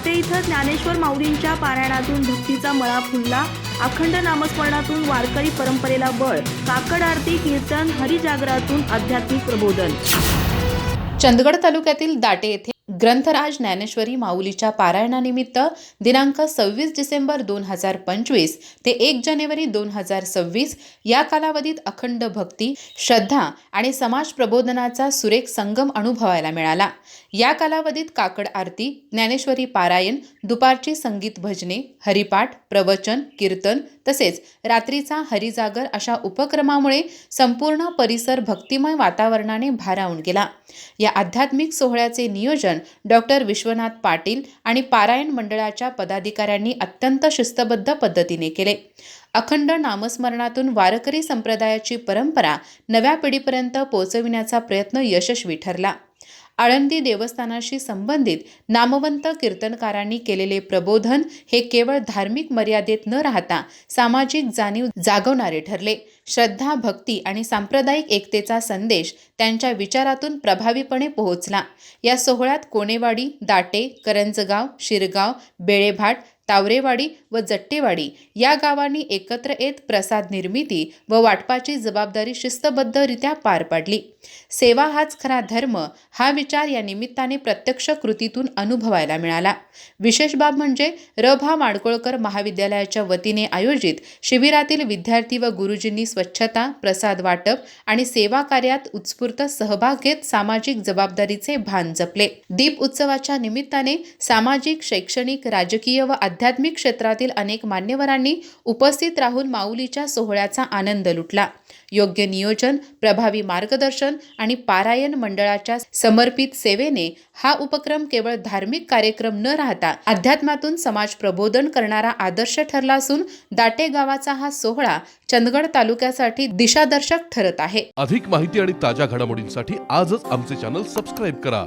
दाटे इथं ज्ञानेश्वर माऊलींच्या पारायणातून भक्तीचा मळा फुलला। अखंड नामस्मरणातून वारकरी परंपरेला बळ, काकड आरती, कीर्तन, हरिजागरातून आध्यात्मिक प्रबोधन। चंदगड तालुक्यातील दाटे येथे ग्रंथराज ज्ञानेश्वरी माऊलीच्या पारायणानिमित्त दिनांक 26 डिसेंबर 2025 ते 1 जानेवारी 2026 या कालावधीत अखंड भक्ती, श्रद्धा आणि समाज प्रबोधनाचा सुरेख संगम अनुभवायला मिळाला। या कालावधीत काकड आरती, ज्ञानेश्वरी पारायण, दुपारची संगीत भजने, हरिपाठ, प्रवचन, कीर्तन तसेच रात्रीचा हरिजागर अशा उपक्रमामुळे संपूर्ण परिसर भक्तिमय वातावरणाने भारावून गेला। या आध्यात्मिक सोहळ्याचे नियोजन डॉक्टर विश्वनाथ पाटील आणि पारायण मंडळाच्या पदाधिकाऱ्यांनी अत्यंत शिस्तबद्ध पद्धतीने केले। अखंड नामस्मरणातून वारकरी संप्रदायाची परंपरा नव्या पिढीपर्यंत पोहोचविण्याचा प्रयत्न यशस्वी ठरला। आळंदी देवस्थानाशी संबंधित नामवंत कीर्तनकारांनी केलेले प्रबोधन हे केवळ धार्मिक मर्यादेत न राहता सामाजिक जाणीव जागवणारे ठरले। श्रद्धा, भक्ती आणि सांप्रदायिक एकतेचा संदेश त्यांच्या विचारातून प्रभावीपणे पोहोचला। या सोहळ्यात कोणेवाडी, दाटे, करंजगाव, शिरगाव, बेळेभाट, तावरेवाडी व जट्टेवाडी या गावांनी एकत्र येत प्रसाद निर्मिती व वाटपाची जबाबदारी शिस्तबद्धरित्या पार पाडली। सेवा हाच खरा धर्म हा विचार या निमित्ताने प्रत्यक्ष कृतीतून अनुभवायला मिळाला। विशेष बाब म्हणजे र.भा. माडकोळकर महाविद्यालयाच्या वतीने आयोजित शिबिरातील विद्यार्थी व गुरुजींनी स्वच्छता, प्रसाद वाटप आणि सेवा कार्यात उत्स्फूर्त सहभाग घेत सामाजिक जबाबदारीचे भान जपले। दीप उत्सवाच्या निमित्ताने सामाजिक, शैक्षणिक, राजकीय व आध्यात्मिक क्षेत्रातील अनेक मान्यवरांनी उपस्थित राहून माऊलीच्या सोहळ्याचा आनंद लुटला। योग्य नियोजन, प्रभावी मार्गदर्शन आणि पारायण मंडळाच्या समर्पित सेवेने हा उपक्रम केवळ धार्मिक कार्यक्रम न राहता अध्यात्मातून समाज प्रबोधन करणारा आदर्श ठरला असून दाटे गावाचा हा सोहळा चंदगड तालुक्यासाठी दिशादर्शक ठरत आहे। अधिक माहिती आणि ताज्या घडामोडींसाठी आजच आमचे चॅनल सबस्क्राइब करा।